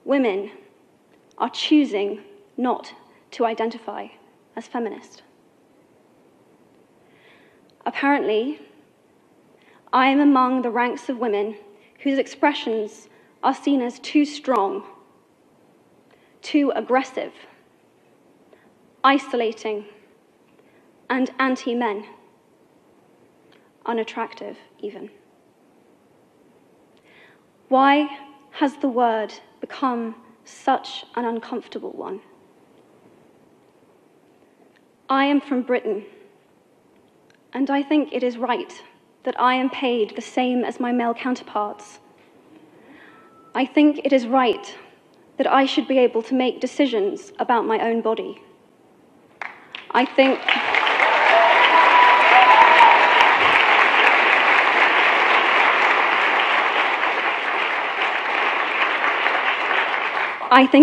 women are choosing not to identify as feminist. Apparently, I am among the ranks of women whose expressions are seen as too strong, too aggressive, isolating, and anti-men, unattractive even. Why has the word become such an uncomfortable one? I am from Britain, and I think it is right that I am paid the same as my male counterparts. I think it is right that I should be able to make decisions about my own body. I think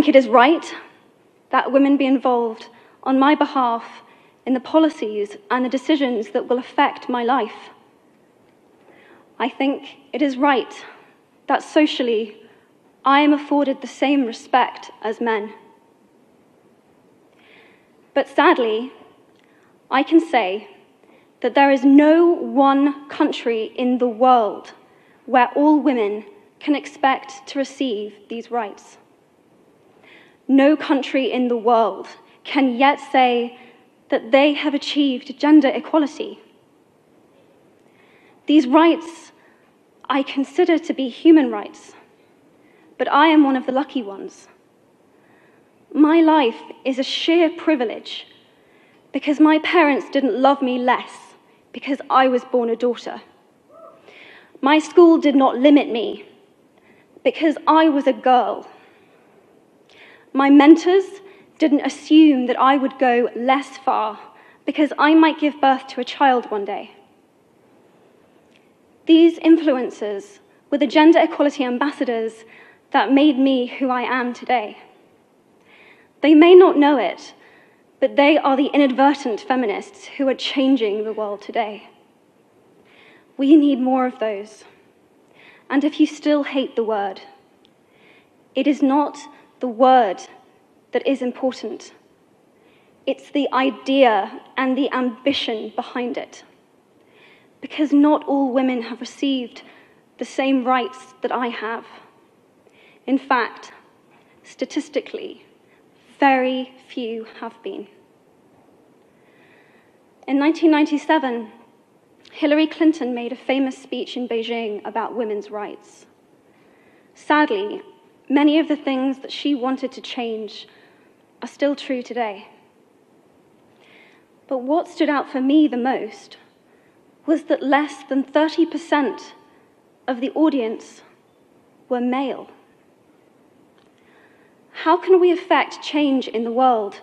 it is right that women be involved on my behalf in the policies and the decisions that will affect my life. I think it is right that socially I am afforded the same respect as men. But sadly, I can say that there is no one country in the world where all women can expect to receive these rights. No country in the world can yet say that they have achieved gender equality. These rights I consider to be human rights, but I am one of the lucky ones. My life is a sheer privilege because my parents didn't love me less because I was born a daughter. My school did not limit me because I was a girl. My mentors didn't assume that I would go less far because I might give birth to a child one day. These influences were the gender equality ambassadors that made me who I am today. They may not know it, but they are the inadvertent feminists who are changing the world today. We need more of those. And if you still hate the word, it is not the word that is important. It's the idea and the ambition behind it. Because not all women have received the same rights that I have. In fact, statistically, very few have been. In 1997, Hillary Clinton made a famous speech in Beijing about women's rights. Sadly, many of the things that she wanted to change are still true today. But what stood out for me the most was that less than 30% of the audience were male. How can we affect change in the world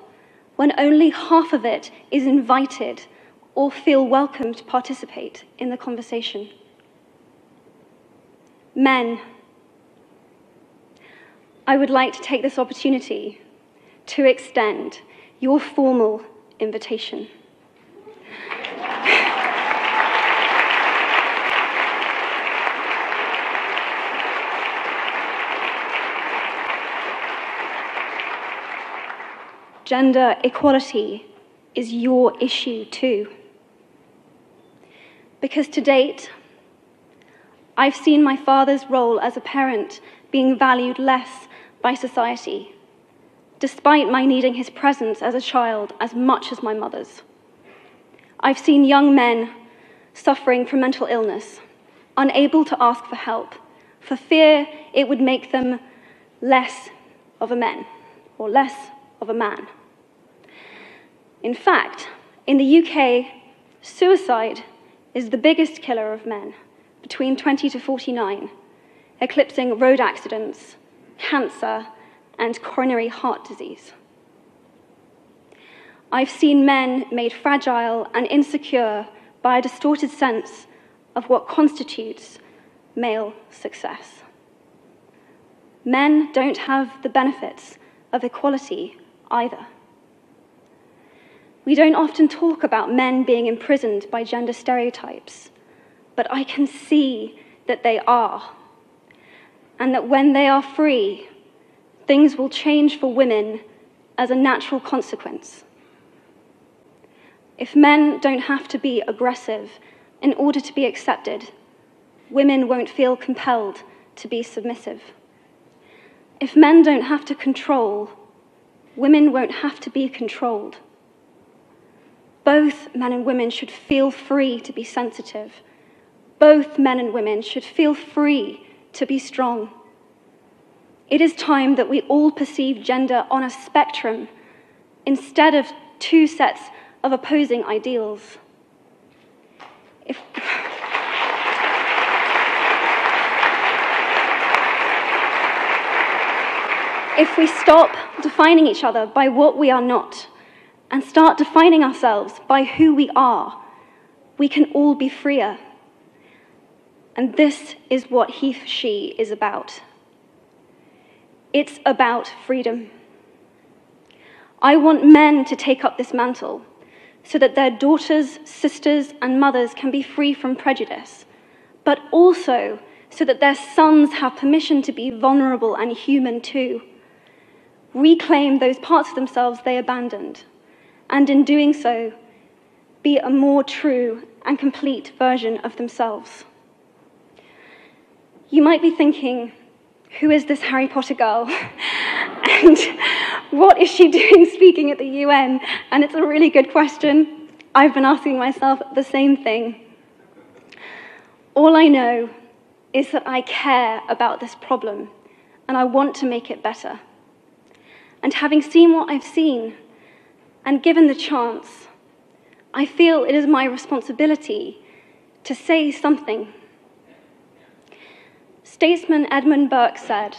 when only half of it is invited or feel welcome to participate in the conversation? Men, I would like to take this opportunity to extend your formal invitation. Gender equality is your issue too. Because to date, I've seen my father's role as a parent being valued less by society, despite my needing his presence as a child as much as my mother's. I've seen young men suffering from mental illness, unable to ask for help, for fear it would make them less of a man or less of a man. In fact, in the UK, suicide is the biggest killer of men between 20 to 49, eclipsing road accidents, cancer, and coronary heart disease. I've seen men made fragile and insecure by a distorted sense of what constitutes male success. Men don't have the benefits of equality either. We don't often talk about men being imprisoned by gender stereotypes, but I can see that they are, and that when they are free, things will change for women as a natural consequence. If men don't have to be aggressive in order to be accepted, women won't feel compelled to be submissive. If men don't have to control, women won't have to be controlled. Both men and women should feel free to be sensitive. Both men and women should feel free to be strong. It is time that we all perceive gender on a spectrum instead of two sets of opposing ideals. If we stop defining each other by what we are not and start defining ourselves by who we are, we can all be freer. And this is what he for she is about. It's about freedom. I want men to take up this mantle so that their daughters, sisters, and mothers can be free from prejudice, but also so that their sons have permission to be vulnerable and human too. Reclaim those parts of themselves they abandoned, and in doing so, be a more true and complete version of themselves. You might be thinking, who is this Harry Potter girl? And what is she doing speaking at the UN? And it's a really good question. I've been asking myself the same thing. All I know is that I care about this problem, and I want to make it better. And having seen what I've seen, and given the chance, I feel it is my responsibility to say something. Statesman Edmund Burke said,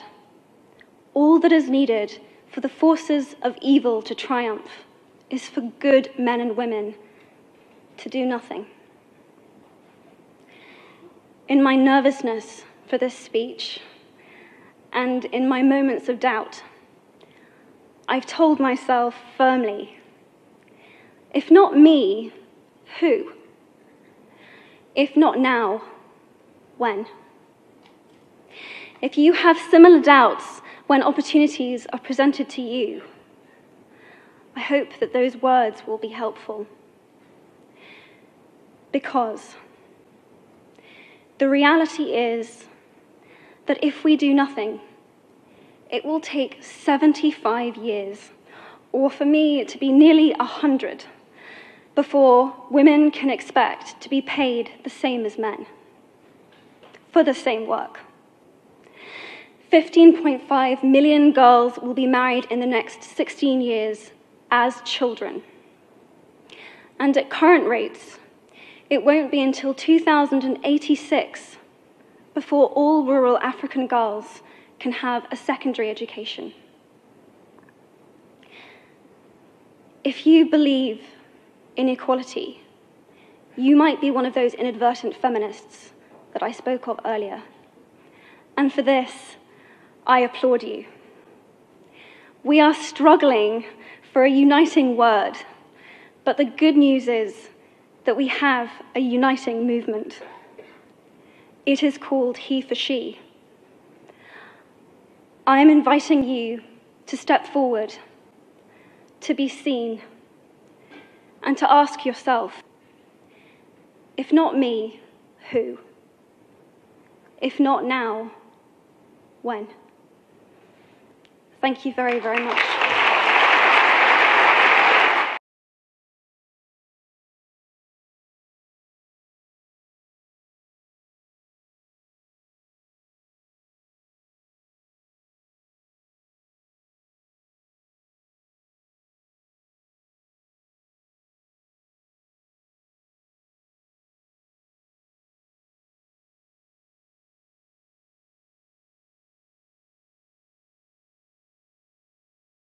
"All that is needed for the forces of evil to triumph is for good men and women to do nothing." In my nervousness for this speech, and in my moments of doubt, I've told myself firmly, if not me, who? If not now, when? If you have similar doubts when opportunities are presented to you, I hope that those words will be helpful. Because the reality is that if we do nothing, it will take 75 years, or for me to be nearly 100, before women can expect to be paid the same as men for the same work. 15.5 million girls will be married in the next 16 years as children. And at current rates, it won't be until 2086 before all rural African girls can have a secondary education. If you believe in equality, you might be one of those inadvertent feminists that I spoke of earlier. And for this, I applaud you. We are struggling for a uniting word, but the good news is that we have a uniting movement. It is called He for She. I am inviting you to step forward, to be seen, and to ask yourself, if not me, who? If not now, when? Thank you very, very much.